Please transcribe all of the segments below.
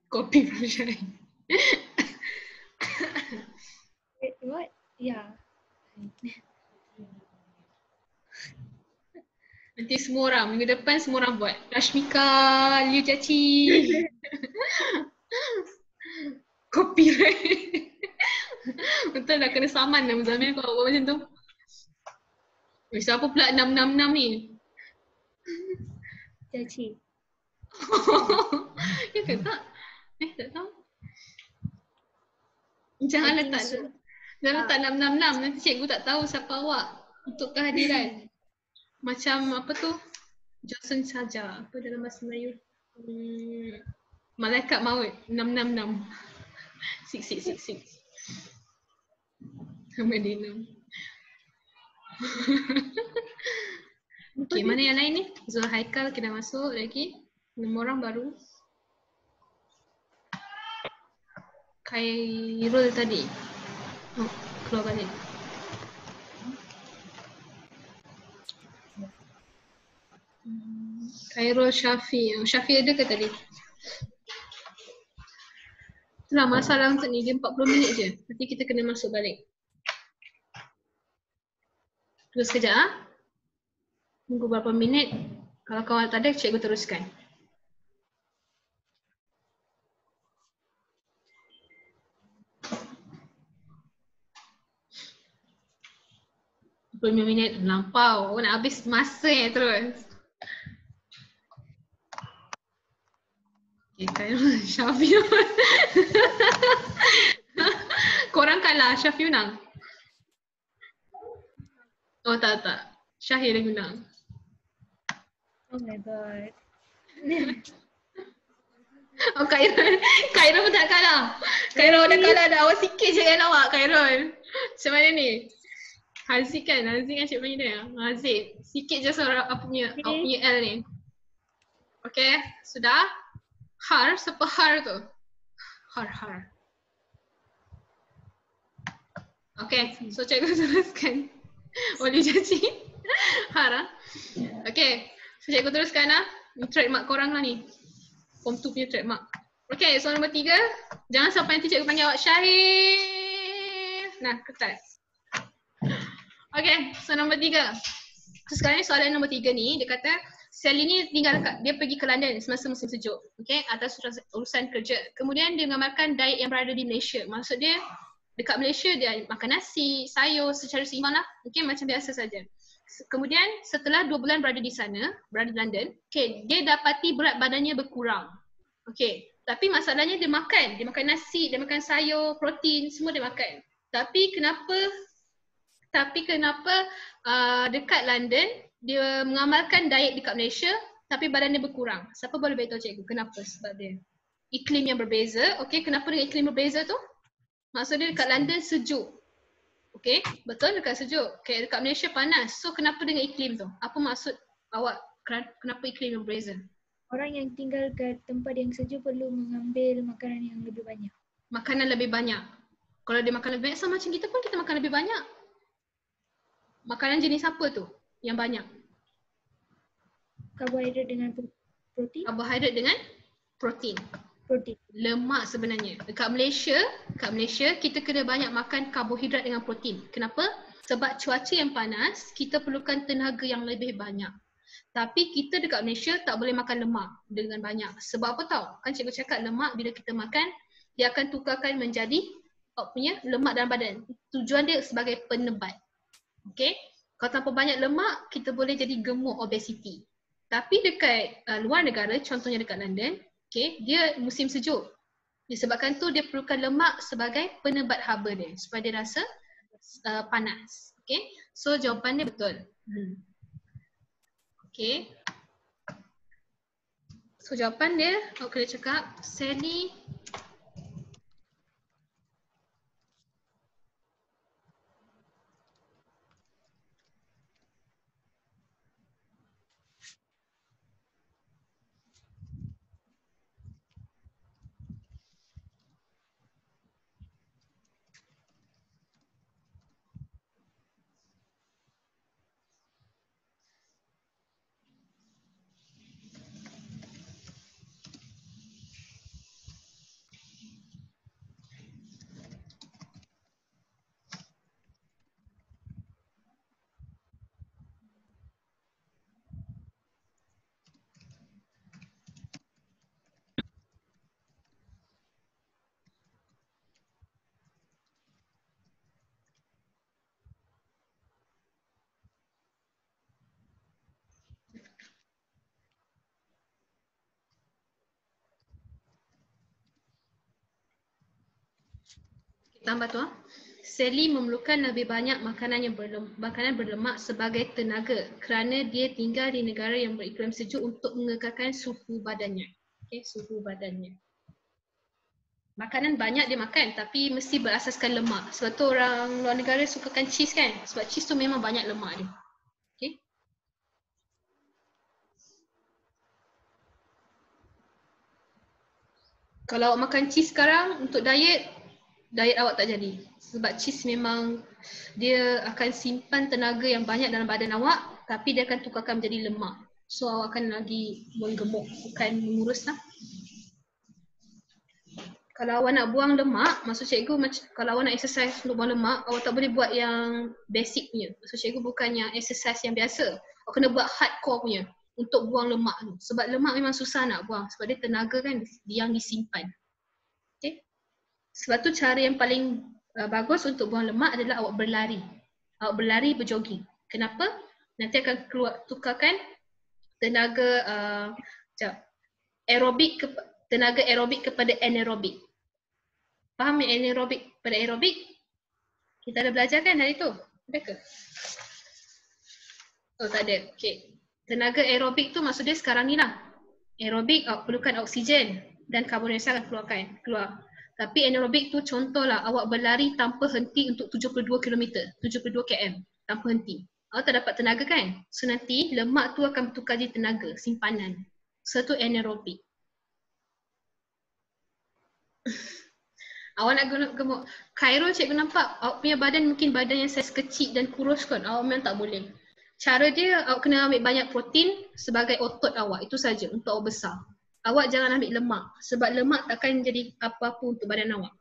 Copy from Syahid. Wait, what? Yeah. Nanti semua orang, minggu depan semua orang buat. Rashmika, Liu Jiaqi. Copyright. Betul dah kena saman dah Muzamil kalau buat macam tu. Siapa pula 666 ni? Caci. Ya ke tak? Tak tahu. Jangan I think letak so. jangan letak 666, nanti cikgu tak tahu siapa awak untuk kehadiran. Macam apa tu? Johnson saja. Apa dalam bahasa Melayu? Malaikat maut 666. 6666. Medina. Okay, mana yang lain ni? Zul Haikal kita masuk lagi. 6 orang baru. Khairul tadi. Oh, keluar balik. Khairul Syafi. Syafi ada ke tadi? Itulah masalah untuk ni, dia 40 minit je. Nanti kita kena masuk balik. Tunggu sekejap ah. Tunggu berapa minit. Kalau kawan tak ada, cikgu teruskan. minit melampau. Nak habis masa terus. Okay, Khairul Syafi. Korang kalah, Syafi menang. Oh tak. Syahir yang menang. Oh my god. Oh Khairul pun tak kalah. Khairul dah kalah dah. Awak sikit je kan awak Khairul. Macam mana ni? Haziq kan cik panggil dia. Haziq. Sikit je suara apa punya L ni. Okay, sudah? Har, siapa Har tu? Har. Okay, so cikgu teruskan. Boleh jadi. Har ah. Okay, so cikgu teruskan ah. Ni trademark korang lah ni. Form 2 punya trademark. Okay, so nombor 3. Jangan sampai nanti cikgu panggil awak Syahir. Nah, ketat. Okay, so nombor 3. So sekarang ni soalan nombor 3 ni, dia kata Sally ni tinggal dekat, dia pergi ke London semasa musim sejuk. Okay, atas urusan kerja. Kemudian dia mengamalkan diet yang berada di Malaysia. Maksud dia, dekat Malaysia dia makan nasi, sayur secara seimbang lah. Okay, macam biasa saja. Kemudian setelah 2 bulan berada di sana, berada di London, okay, dia dapati berat badannya berkurang. Okay, tapi masalahnya dia makan nasi, dia makan sayur, protein, semua dia makan. Tapi kenapa dekat London dia mengamalkan diet dekat Malaysia tapi badan dia berkurang? Siapa boleh beritahu cikgu kenapa? Sebab dia iklim yang berbeza. Okey, kenapa dengan iklim berbeza tu? Maksud dia dekat London sejuk. Okey, betul dekat sejuk. Okey, dekat Malaysia panas. So kenapa dengan iklim tu? Apa maksud awak kenapa iklim yang berbeza? Orang yang tinggal kat tempat yang sejuk perlu mengambil makanan yang lebih banyak. Makanan lebih banyak. Kalau dia makan lebih banyak, sama macam kita pun kita makan lebih banyak. Makanan jenis apa tu yang banyak? Karbohidrat dengan protein. Karbohidrat dengan protein. Lemak sebenarnya. Dekat Malaysia kita kena banyak makan karbohidrat dengan protein. Kenapa? Sebab cuaca yang panas, kita perlukan tenaga yang lebih banyak. Tapi kita dekat Malaysia tak boleh makan lemak dengan banyak. Sebab apa tahu? Kan cikgu cakap lemak bila kita makan, dia akan tukarkan menjadi punya lemak dalam badan. Tujuan dia sebagai penebat. Okay? Kalau tanpa banyak lemak, kita boleh jadi gemuk, obesity. Tapi dekat luar negara, contohnya dekat London, okay, dia musim sejuk. Disebabkan tu dia perlukan lemak sebagai penebat haba dia supaya dia rasa panas. Okay, so jawapan dia betul. Okay, so jawapan dia, awak kena cakap Sally tambah tu. Sally memerlukan lebih banyak makanan berlemak sebagai tenaga kerana dia tinggal di negara yang beriklim sejuk untuk mengekalkan suhu badannya. Okey, suhu badannya. Makanan banyak dia makan tapi mesti berasaskan lemak. Sebab tu orang luar negara sukakan cheese kan? Sebab cheese tu memang banyak lemak dia. Okey. Kalau awak makan cheese sekarang untuk diet awak tak jadi. Sebab cheese memang dia akan simpan tenaga yang banyak dalam badan awak tapi dia akan tukarkan menjadi lemak. So awak akan lagi menggemuk, bukan mengurus lah. Kalau awak nak buang lemak, maksud cikgu kalau awak nak exercise untuk buang lemak, awak tak boleh buat yang basic punya. Maksud cikgu bukan yang exercise yang biasa. Awak kena buat hardcore punya untuk buang lemak tu. Sebab lemak memang susah nak buang sebab dia tenaga kan yang disimpan. Okay? Sebab tu cara yang paling bagus untuk buang lemak adalah awak berlari. Awak berlari, berjogging. Kenapa? Nanti akan tukarkan tenaga tenaga aerobik kepada anaerobik. Faham anaerobik pada aerobik? Kita ada belajar kan hari tu? Ada ke? Oh tak ada. Okay. Tenaga aerobik tu maksud dia sekarang ni lah. Aerobik awak perlukan oksigen dan karbon dioksida akan keluar. Tapi anaerobik tu contohlah awak berlari tanpa henti untuk 72 km, 72 km tanpa henti. Awak tak dapat tenaga kan? So nanti lemak tu akan bertukar jadi tenaga, simpanan. So tu anaerobik. Awak nak gemuk. Khairul cikgu nampak awak punya badan mungkin badan yang saiz kecil dan kurus kan. Awak memang tak boleh. Cara dia awak kena ambil banyak protein sebagai otot awak. Itu saja untuk awak besar. Awak jangan ambil lemak sebab lemak takkan jadi apa-apa untuk badan awak.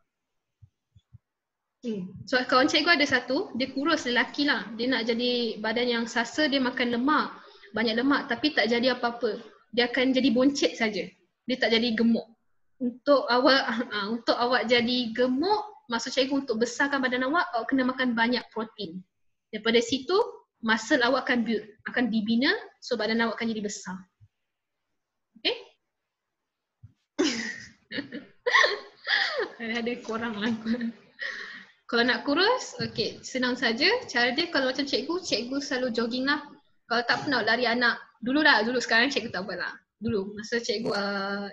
So kawan cikgu ada satu, dia kurus lelaki lah. Dia nak jadi badan yang sasa, dia makan lemak. Banyak lemak tapi tak jadi apa-apa. Dia akan jadi boncet saja. Dia tak jadi gemuk. Untuk awak jadi gemuk, maksud cikgu untuk besarkan badan awak kena makan banyak protein. Daripada situ, muscle awak akan build, akan dibina, so badan awak akan jadi besar. Okay? Ada korang lah. Kalau nak kurus, okay, senang saja. Cara dia kalau macam cikgu selalu jogging lah. Kalau tak pernah lari anak, dulu sekarang cikgu tak buat lah. Dulu, masa cikgu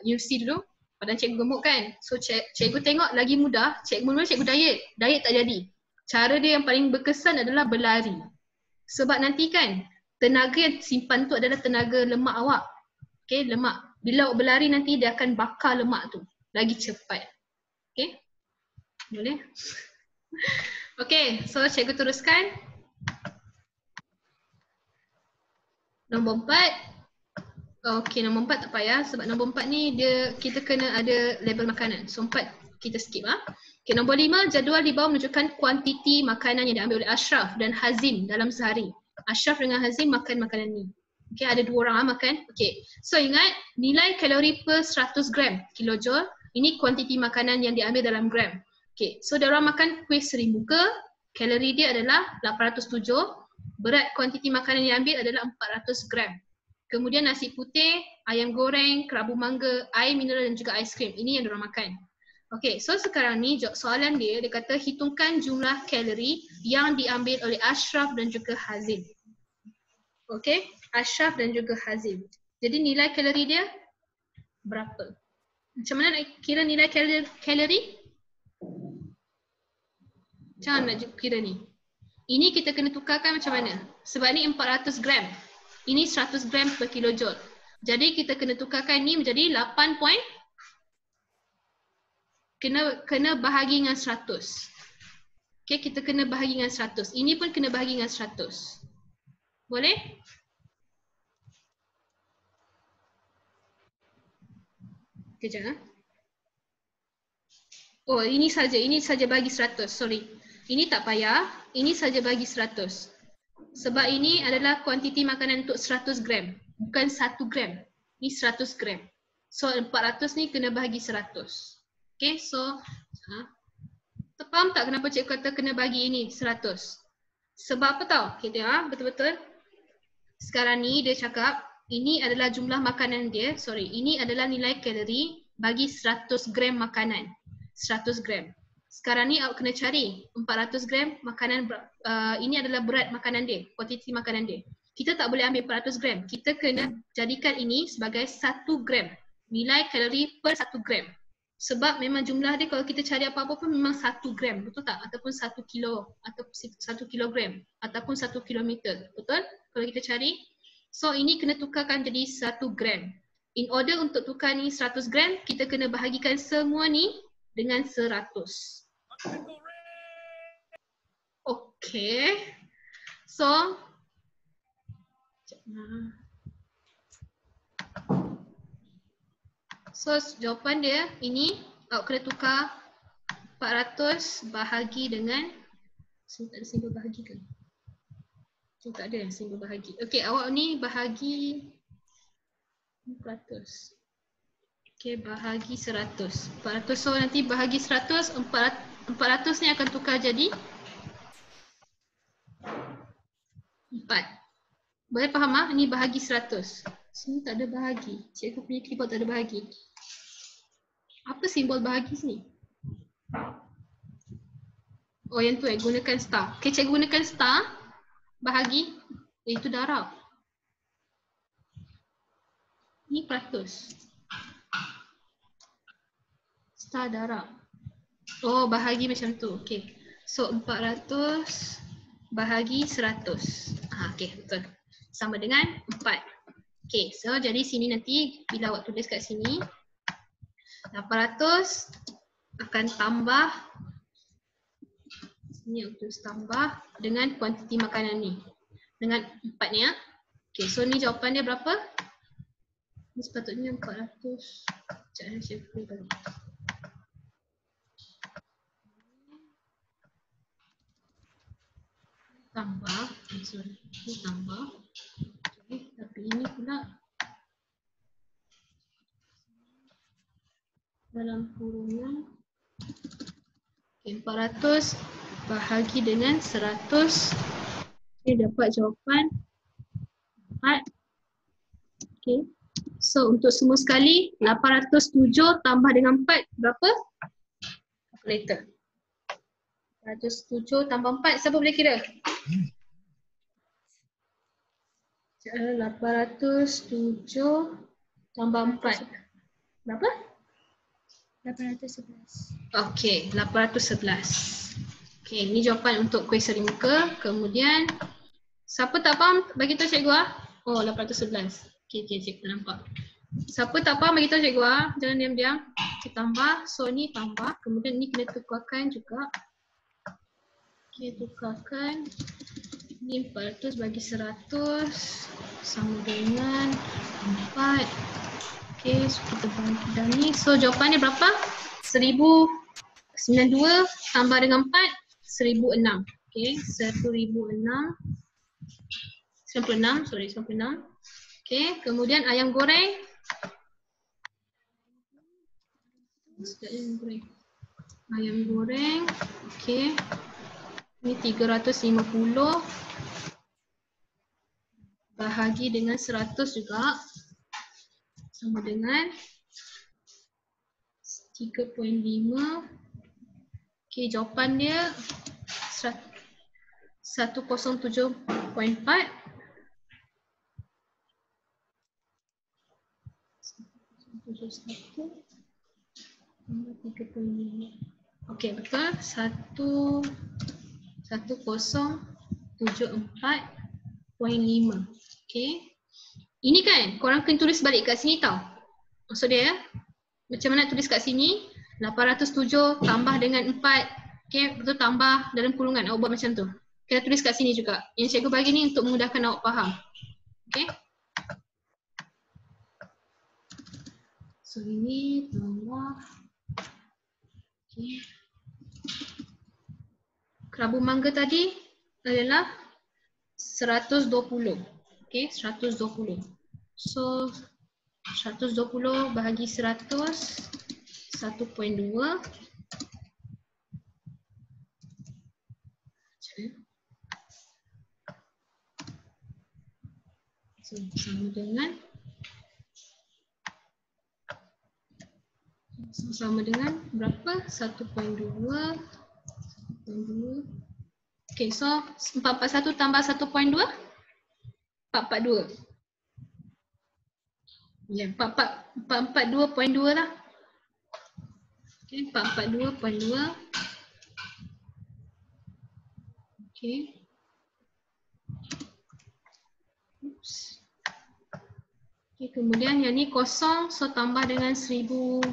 UC dulu, badan cikgu gemuk kan. So cikgu tengok lagi mudah, mula-mula cikgu diet tak jadi. Cara dia yang paling berkesan adalah berlari. Sebab nanti kan, tenaga yang simpan tu adalah tenaga lemak awak. Okay, lemak. Bila awak berlari nanti dia akan bakar lemak tu. Lagi cepat. Okay, boleh? Okay, so cikgu teruskan. Nombor 4. Okay, nombor 4 tak payah sebab nombor 4 ni kita kena ada label makanan. So 4 kita skip lah. Okay, nombor 5, jadual di bawah menunjukkan kuantiti makanan yang diambil oleh Ashraf dan Hazim dalam sehari. Ashraf dengan Hazim makan makanan ni. Okay, ada 2 orang lah makan. Okay, so ingat nilai kalori per 100 gram kilojoule. Ini kuantiti makanan yang diambil dalam gram. Okay, so dia orang makan kuih seri muka. Kalori dia adalah 807. Berat kuantiti makanan yang diambil adalah 400 gram. Kemudian nasi putih, ayam goreng, kerabu mangga, air mineral dan juga aiskrim. Ini yang dia orang makan. Okay, so sekarang ni soalan dia kata hitungkan jumlah kalori yang diambil oleh Ashraf dan juga Hazim. Okay, Ashraf dan juga Hazim. Jadi nilai kalori dia berapa? Macam mana nak kira nilai kalori? Macam mana nak kira ni? Ini kita kena tukarkan macam mana? Sebab ni 400 gram. Ini 100 gram per kilojoule. Jadi kita kena tukarkan ni menjadi 8 point. Kena bahagi dengan 100. Okay, kita kena bahagi dengan 100. Ini pun kena bahagi dengan 100. Boleh? Kejap. Oh, ini saja bagi 100. Sorry. Ini tak payah. Ini saja bagi 100. Sebab ini adalah kuantiti makanan untuk 100 gram. Bukan 1 gram. Ini 100 gram. So 400 ni kena bahagi 100. Okay, so faham tak kenapa cikgu kata kena bagi ini 100? Sebab apa tau? Okay, tengok betul-betul. Sekarang ni dia cakap ini adalah jumlah makanan dia. Sorry, ini adalah nilai kalori bagi 100 gram makanan. 100 gram. Sekarang ni awak kena cari 400 gram makanan, ini adalah berat makanan dia, kuantiti makanan dia. Kita tak boleh ambil 400 gram. Kita kena jadikan ini sebagai 1 gram. Nilai kalori per 1 gram. Sebab memang jumlah dia kalau kita cari apa-apa pun memang 1 gram, betul tak? Ataupun 1 kilo, ataupun 1 kilogram, ataupun 1 kilometer, betul? Kalau kita cari. So ini kena tukarkan jadi 1 gram. In order untuk tukar ni 100 gram, kita kena bahagikan semua ni dengan 100. Okay. So, jawapan dia ini awak kena tukar 400 bahagi dengan, sini tak ada simbol bahagi ke? Sini tak ada simbol bahagi. Okay, awak ni bahagi 400. Okay, bahagi 100. 400, so nanti bahagi 100, 400 ni akan tukar jadi 4. Boleh faham ah? Ni bahagi 100. Sini tak ada bahagi. Cikgu punya keyboard tak ada bahagi. Apa simbol bahagi sini? Oh yang tu gunakan star. Okay, cikgu gunakan star. Bahagi. Itu darab. Ni peratus. Star darab. Oh bahagi macam tu. Okay. So 400 bahagi 100. Okay betul. Sama dengan 4. Okay, so jadi sini nanti bila awak tulis kat sini 800 akan tambah, sini aku tulis tambah dengan kuantiti makanan ni. Dengan 4 ni ya. Okay, so ni jawapan dia berapa? Ni sepatutnya 400. Sekejap saya boleh balik. Tambah, sorry, ni tambah. Okay, tapi ini pula dalam kurungan. Okay, 400 bahagi dengan 100. Okay, dapat jawapan 4. Okay. So untuk semua sekali 807 tambah dengan 4 berapa? Kalkulator. 807 tambah 4, siapa boleh kira? 807 tambah 4. Berapa? 811. Okey, 811. Okey, ini jawapan untuk kuis seri muka. Kemudian siapa tak faham bagi tahu cikgu ah. Oh, 811. Okey, cikgu nampak. Siapa tak faham bagi tahu cikgu ah. Jangan diam-diam. Kita tambah, so ni tambah. Kemudian ni kena tukarkan juga. Okey, tukarkan. Ni 400 bagi 100 sama dengan 4. Okey, so kita bagi dah ni. So jawapannya berapa? 1092 tambah dengan 4, 1006. Okey, 1006. 96, sorry 96. Okey, kemudian ayam goreng. Ayam goreng. Okey. Ini 350 bahagi dengan 100 juga sama dengan 3.5. Okey, jawapan dia 107.4. 3.5. Okey, betul. 1074.5. Okey. Ini kan korang kena tulis balik kat sini tau. Maksud dia macam mana tulis kat sini 807 tambah dengan 4. Okey, betul, tambah dalam kurungan. Awak buat macam tu. Kena tulis kat sini juga. Yang cikgu bagi ni untuk memudahkan awak faham. Okey. So ini tambah. Okey. Kerabu mangga tadi adalah 120. Okey, 120. So 120 bahagi 100, 1.2. So, sama dengan Sama dengan berapa? 1.2. 1.2. Okay, so 441 tambah 1.2? 442. Ya, 442.2 lah. Okay, 442.2. Okay. Oops. Okay, kemudian yang ni kosong, so tambah dengan 1005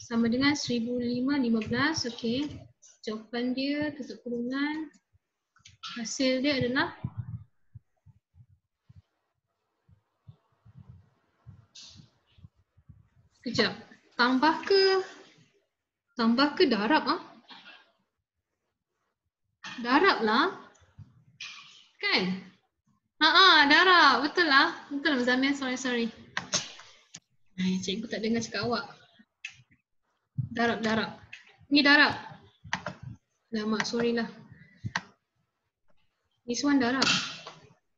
sama dengan 1515. Okay. Jawapan dia tutup kurungan. Hasil dia adalah kejap. Tambah ke darab ah? Darab lah. Kan? Darab. Betul lah. Betul lah Zamir. Sorry. Cikgu tak dengar cakap awak. Darab. Ni darab. Lama, sorry lah. This one darab.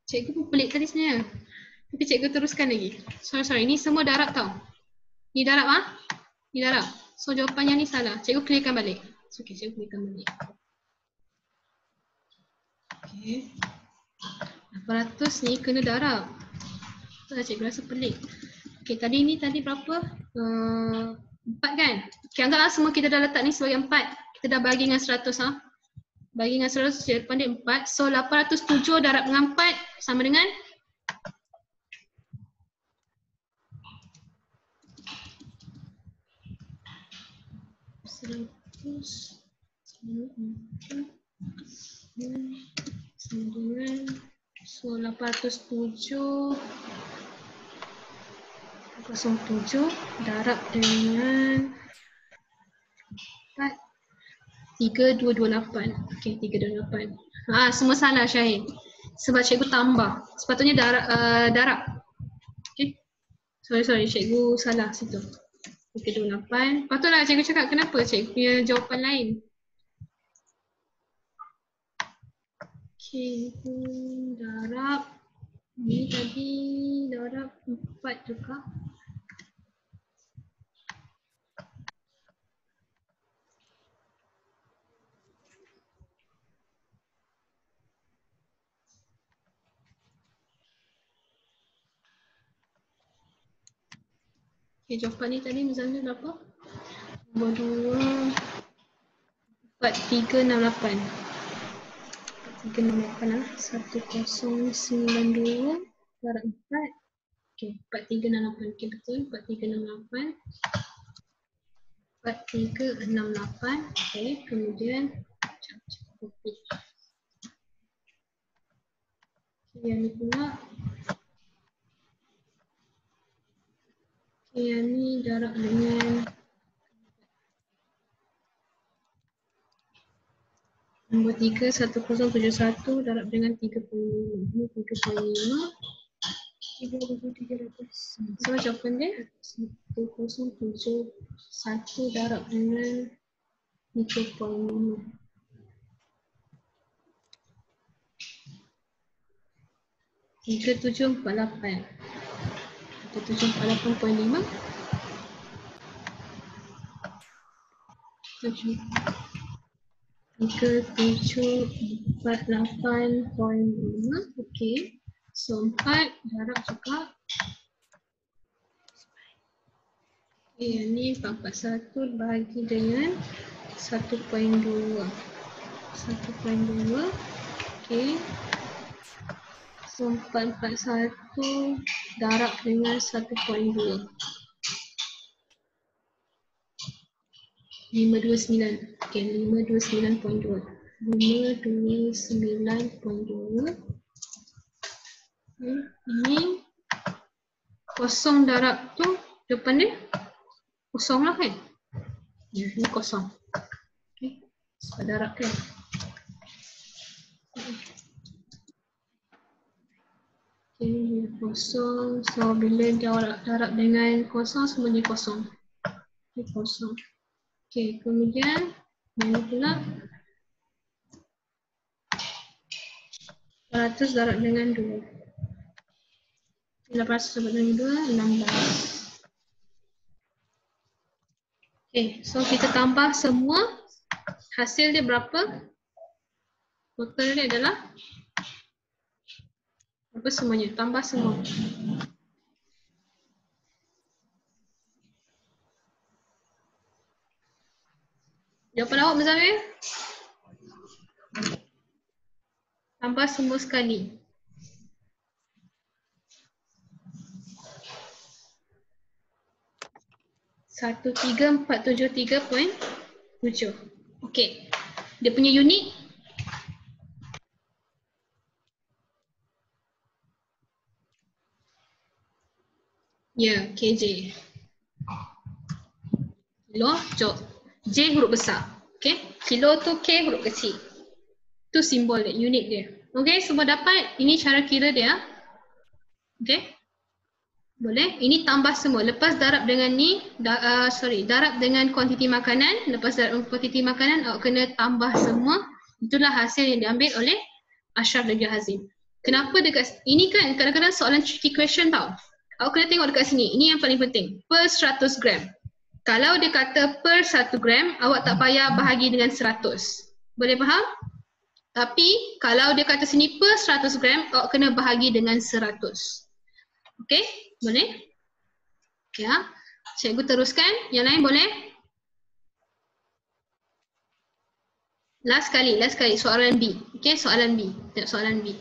Cikgu pun pelik tadi sebenarnya. Tapi cikgu teruskan lagi. Sorry. Ni semua darab tau. Ni darab ah? Ni darab. So jawapannya ni salah. Cikgu clearkan balik. Okay, cikgu clearkan balik. Okay. 800 ni kena darab. Cikgu rasa pelik. Okay, tadi berapa? 4 kan? Okay, anggaplah semua kita dah letak ni sebagai 4. Kita dah bagi dengan 100 ah. Bagi dengan 100, jawapan dia 4. So 807 darab dengan 4 sama dengan 100 sama dengan, so 807 darab dengan 4, 3228. Okay, 328. Semua salah Syahid. Sebab cikgu tambah. Sepatutnya darab. Okay. Sorry, cikgu salah situ. 328. Patutlah cikgu cakap kenapa cikgu punya jawapan lain. Okay, darab. Ni tadi darab 4 juga. Okay, jawapan ni tadi misalnya berapa? Nombor 2, 4368. 4368 lah. 1092 darab 4. Okay, 4368. Okay, betul. 4368. 4368. Okay, kemudian copy. Okay, yang ni pula. Okay, yang ni darab dengan nombor 3, 1071 darab dengan 3.5. 3.5. 3,300. So jawapan dia 1071 darab dengan 3.5. 3748. 3748.5. 3748.5. Okay. So 4 darab juga. Okay, yang ni 441 bagi dengan 1.2. 1.2. Okay. So 441 darab dengan 1.2. 529. Okay, 529.2. 529.2. Ini kosong darab tu depan dia kosong lah kan? Ya, ini kosong. Okay, sebab darab kan? Okay, kosong. So bila darab dengan kosong, semuanya kosong. Okay, kosong. Okay, kemudian yang pula 800 darab dengan 2. 800 darab dengan 2, 16. So kita tambah semua. Hasil dia berapa? Total dia adalah apa semuanya? Tambah semua. Jawapan awak Muzamil? Tambah semua sekali. Satu, 13473.7. Okey. Dia punya unit. Ya, KJ. Kilo, jok. J huruf besar. Okey. Kilo tu K huruf kecil. Tu simbol dia, unit dia. Okey, semua dapat. Ini cara kira dia. Okey. Boleh. Ini tambah semua. Lepas darab dengan ni, darab dengan kuantiti makanan. Lepas darab dengan kuantiti makanan, awak kena tambah semua. Itulah hasil yang diambil oleh Ashraf dan juga Hazim. Kenapa dekat, ini kan kadang-kadang soalan tricky question tau. Awak kena tengok dekat sini. Ini yang paling penting. Per 100 gram. Kalau dia kata per 1 gram, awak tak payah bahagi dengan 100. Boleh faham? Tapi kalau dia kata sini per 100 gram, awak kena bahagi dengan 100. Okey? Boleh? Ya. Cikgu teruskan. Yang lain boleh? Last kali. Soalan B. Okey, soalan B. Tengok soalan B.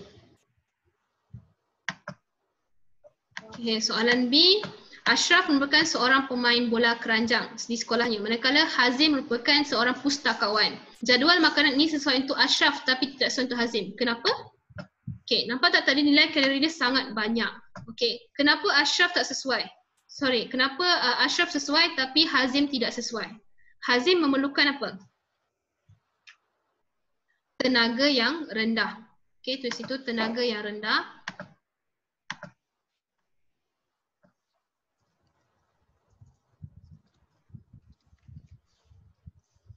Okey, soalan B. Ashraf merupakan seorang pemain bola keranjang di sekolahnya. Manakala Hazim merupakan seorang pustakawan. Jadual makanan ini sesuai untuk Ashraf tapi tidak sesuai untuk Hazim. Kenapa? Okey, nampak tak tadi nilai kalori dia sangat banyak. Okey, kenapa Ashraf tak sesuai? Kenapa Ashraf sesuai tapi Hazim tidak sesuai? Hazim memerlukan apa? Tenaga yang rendah. Okey, tulis situ tenaga yang rendah.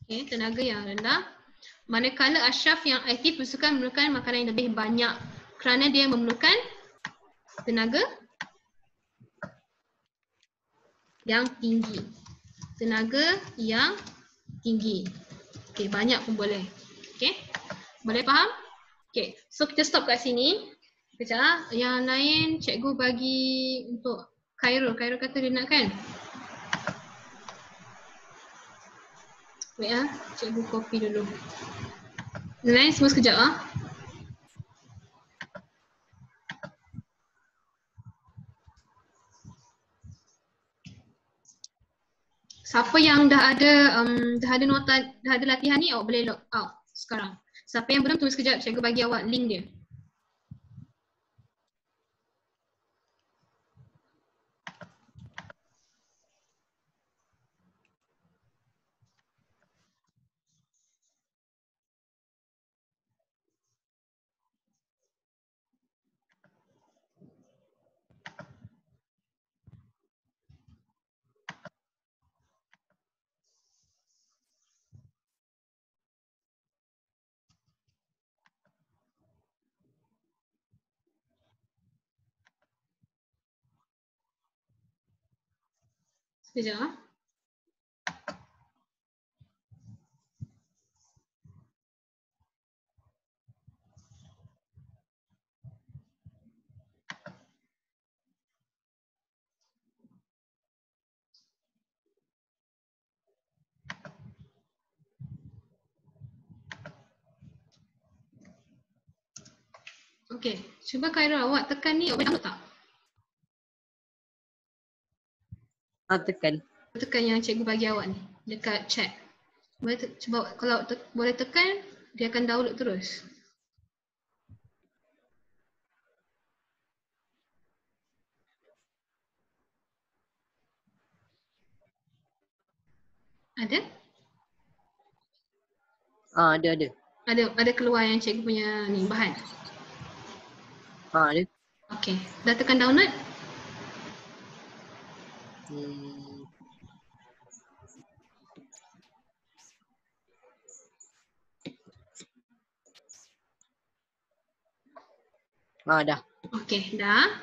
Okey, tenaga yang rendah. Manakala Ashraf yang aktif memerlukan makanan yang lebih banyak kerana dia memerlukan tenaga yang tinggi. Tenaga yang tinggi. Okey, banyak pun boleh. Okey. Boleh faham? Okey. So kita stop kat sini. Kejap. Yang lain cikgu bagi untuk Khairul. Khairul kata dia nak kan? Wait cikgu copy dulu. Yang lain semua sekejap Siapa yang dah ada nota, dah ada latihan ni, awak boleh log out sekarang. Siapa yang belum, tunggu sekejap, cikgu bagi awak link dia. Sekejap Okey, cuba Khairul awak tekan ni, awak boleh download tak? Tekan. Tekan yang cikgu bagi awak ni dekat chat. Boleh cuba kalau boleh tekan, dia akan download terus. Ada? Ada. Ada keluar yang cikgu punya ni bahan. Ada. Okey, dah tekan download? Dah. Okey, dah.